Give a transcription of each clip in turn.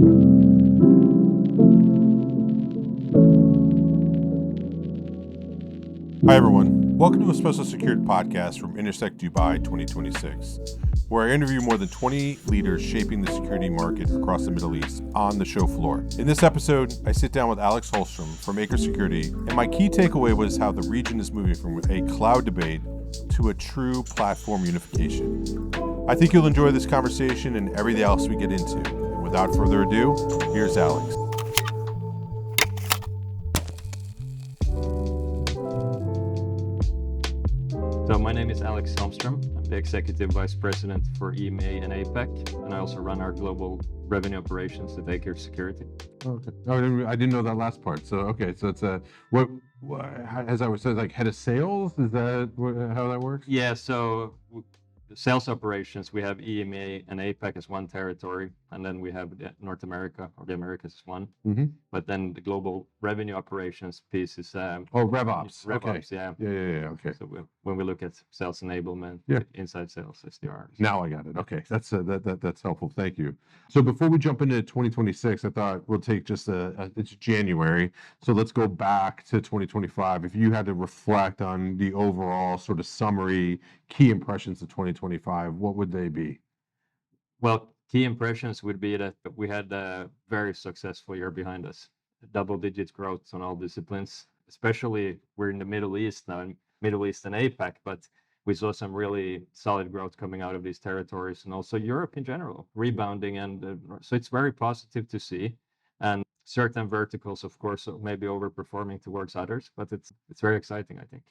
Hi everyone, welcome to a special security podcast from Intersec Dubai 2026, where I interview more than 20 leaders shaping the security market across the Middle East on the show floor. In this episode, I sit down with Alex Holmstrom from Acre Security, and my key takeaway was how the region is moving from a cloud debate to a true platform unification. I think you'll enjoy this conversation and everything else we get into. And without further ado, here's Alex. So my name is Alex Holmstrom. I'm the Executive Vice President for EMEA and APAC, and I also run our global revenue operations at Acre Security. Okay. Oh, I didn't know that last part. So okay, so it's what as I was saying, like head of sales. Is that how that works? Yeah. So the sales operations, we have EMEA and APAC as one territory, and then we have North America or the Americas as one. Mm-hmm. But then the global revenue operations piece is RevOps. RevOps, okay. Yeah. Okay. So when we look at sales enablement, inside sales, SDRs. Now I got it. Okay, that's helpful. Thank you. So before we jump into 2026, I thought we'll take just it's January, so let's go back to 2025. If you had to reflect on the overall sort of summary key impressions of 2025, what would they be? Well, key impressions would be that we had a very successful year behind us. Double-digit growth on all disciplines, especially we're in the Middle East now, in Middle East and APAC, but we saw some really solid growth coming out of these territories, and also Europe in general, rebounding. And so it's very positive to see. And certain verticals, of course, maybe overperforming towards others, but it's very exciting, I think.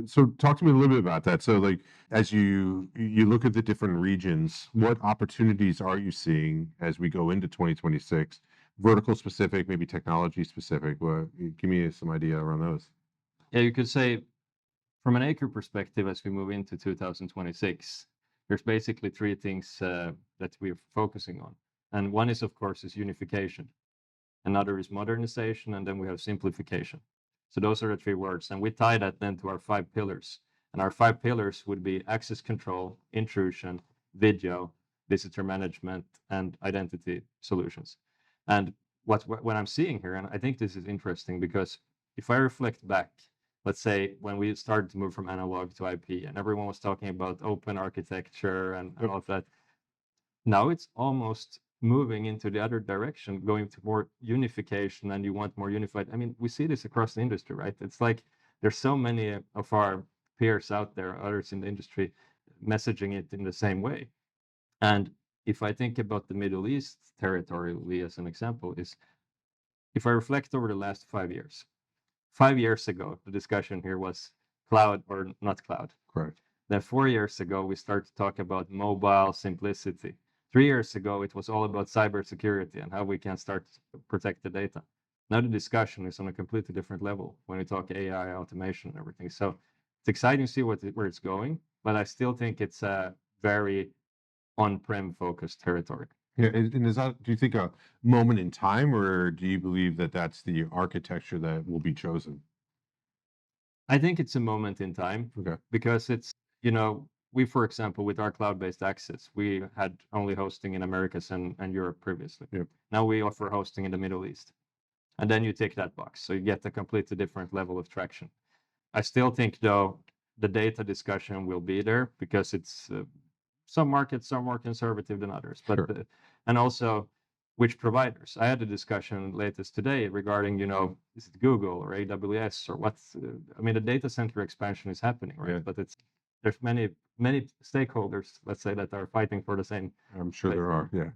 So talk to me a little bit about that. So like, as you look at the different regions, what opportunities are you seeing as we go into 2026? Vertical specific, maybe technology specific. Well, give me some idea around those. Yeah, you could say from an Acre perspective, as we move into 2026, there's basically three things that we're focusing on. And one is, of course, is unification. Another is modernization, and then we have simplification. So those are the three words. And we tie that then to our 5 pillars. And our 5 pillars would be access control, intrusion, video, visitor management, and identity solutions. And what I'm seeing here, and I think this is interesting, because if I reflect back, let's say when we started to move from analog to IP, and everyone was talking about open architecture and all of that, now it's almost moving into the other direction, going to more unification, and you want more unified. I mean, we see this across the industry, right? It's like there's so many of our peers out there, others in the industry, messaging it in the same way. And if I think about the Middle East territory as an example, is if I reflect over the last 5 years, 5 years ago, the discussion here was cloud or not cloud. Correct. Then 4 years ago, we started to talk about mobile simplicity. 3 years ago, it was all about cybersecurity and how we can start to protect the data. Now the discussion is on a completely different level when we talk AI, automation, and everything. So it's exciting to see where it's going, but I still think it's a very on-prem focused territory. Yeah, and is that, do you think, a moment in time, or do you believe that that's the architecture that will be chosen? I think it's a moment in time. Okay. Because it's, we, for example, with our cloud-based access, we had only hosting in Americas and Europe previously. Yep. Now we offer hosting in the Middle East. And then you tick that box. So you get a completely different level of traction. I still think, though, the data discussion will be there, because it's some markets are more conservative than others. But Sure. And also which providers. I had a discussion latest today regarding, is it Google or AWS or what's, I mean, the data center expansion is happening, right? Yeah. But there's many stakeholders, let's say, that are fighting for the same. I'm sure there are, yeah.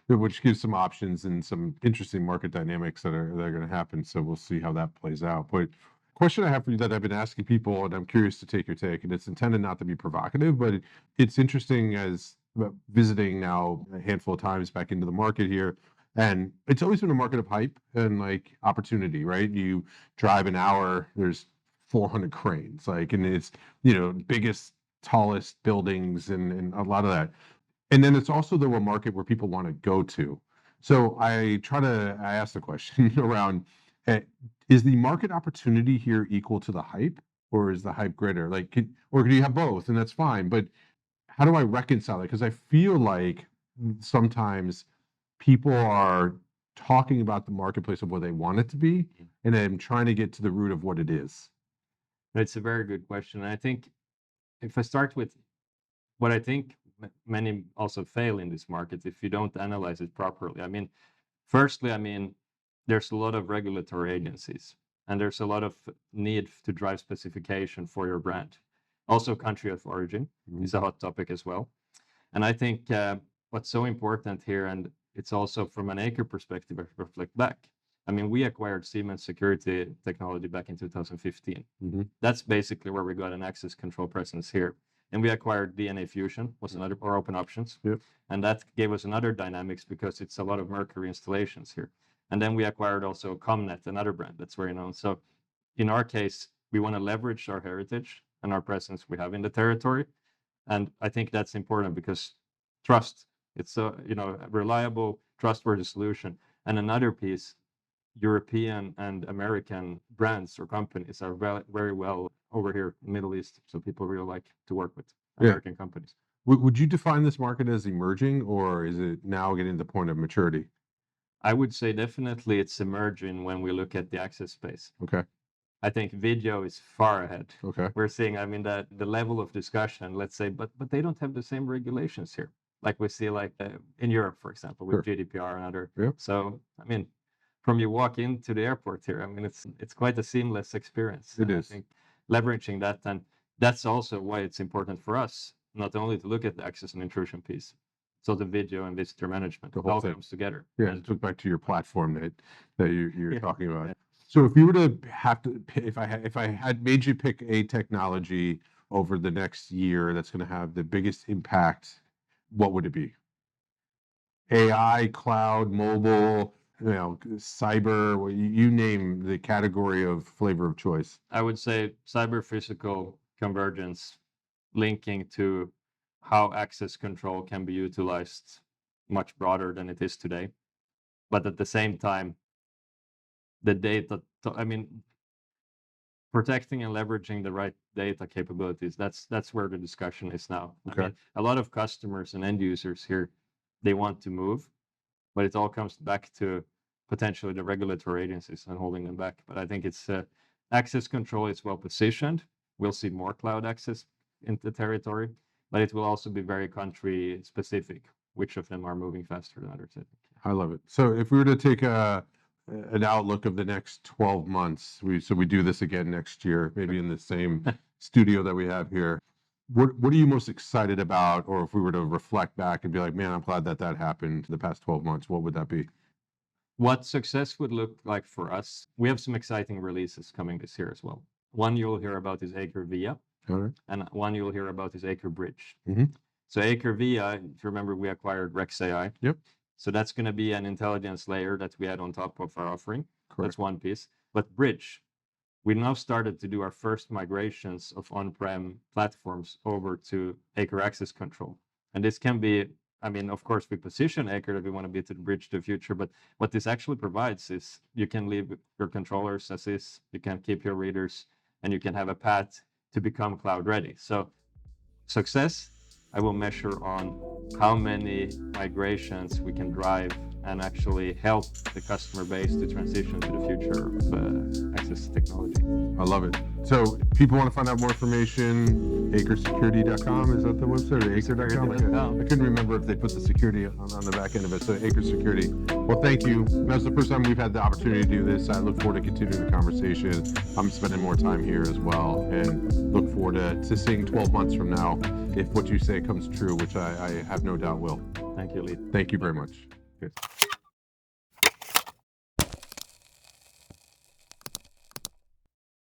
Which gives some options and some interesting market dynamics that are going to happen. So we'll see how that plays out. But question I have for you that I've been asking people, and I'm curious to take your take, and it's intended not to be provocative, but it's interesting as visiting now a handful of times back into the market here. And it's always been a market of hype and like opportunity, right? You drive an hour, there's 400 cranes, like, and it's, biggest, tallest buildings and a lot of that. And then it's also a market where people want to go to. So I ask the question around, is the market opportunity here equal to the hype, or is the hype greater? Like, or do you have both? And that's fine. But how do I reconcile it? Because I feel like sometimes people are talking about the marketplace of what they want it to be, and then trying to get to the root of what it is? It's a very good question. And I think if I start with what I think many also fail in this market if you don't analyze it properly. I mean, firstly, I mean, there's a lot of regulatory agencies and there's a lot of need to drive specification for your brand. Also, country of origin is a hot topic as well. And I think what's so important here, and it's also from an Acre perspective, I reflect back. I mean, we acquired Siemens security technology back in 2015. That's basically where we got an access control presence here. And we acquired DNA Fusion, was another, or Open Options. And that gave us another dynamics because it's a lot of Mercury installations here. And then we acquired also Comnet, another brand that's very known. So in our case, we want to leverage our heritage and our presence we have in the territory. And I think that's important because trust, it's a reliable, trustworthy solution. And another piece, European and American brands or companies are very well over here in the Middle East. So people really like to work with American companies. Would you define this market as emerging, or is it now getting to the point of maturity? I would say definitely it's emerging when we look at the access space. Okay. I think video is far ahead. Okay. We're seeing, I mean, that the level of discussion, let's say, but they don't have the same regulations here. Like we see like in Europe, for example, with GDPR and other. So, I mean, from you walk into the airport here, I mean, it's quite a seamless experience. It is. I think leveraging that, and that's also why it's important for us, not only to look at the access and intrusion piece, so the video and visitor management, the it whole all thing comes together. Yeah, it took back to your platform that you're talking about. So if you were to have to, if I had made you pick a technology over the next year that's going to have the biggest impact, what would it be? AI, cloud, mobile, cyber, you name the category of flavor of choice. I would say cyber physical convergence, linking to how access control can be utilized much broader than it is today. But at the same time, the data, I mean, protecting and leveraging the right data capabilities, that's where the discussion is now. Okay. I mean, a lot of customers and end users here, they want to move, but it all comes back to potentially the regulatory agencies and holding them back. But I think it's access control is well positioned. We'll see more cloud access in the territory, but it will also be very country specific, which of them are moving faster than others. I love it. So if we were to take an outlook of the next 12 months, we do this again next year, maybe in the same studio that we have here. What are you most excited about? Or if we were to reflect back and be like, man, I'm glad that happened the past 12 months, what would that be? What success would look like for us, we have some exciting releases coming this year as well. One you'll hear about is Acre Via, and one you'll hear about is Acre Bridge. So Acre Via, if you remember, we acquired Rex AI. So that's going to be an intelligence layer that we add on top of our offering. That's one piece. But Bridge, we now started to do our first migrations of on-prem platforms over to Acre Access Control. And this can be, I mean, of course, we position Acre that we want to be to the bridge to the future, but what this actually provides is you can leave your controllers as is, you can keep your readers, and you can have a path to become cloud ready. So success, I will measure on how many migrations we can drive and actually help the customer base to transition to the future of access technology. I love it. So people want to find out more information, acresecurity.com, is that the website, or acre.com? I couldn't remember if they put the security on the back end of it. So Acre Security. Well, thank you. That's the first time we've had the opportunity to do this. I look forward to continuing the conversation. I'm spending more time here as well, and look forward to seeing 12 months from now if what you say comes true, which I have no doubt will. Thank you, Lee. Thank you very much. Good.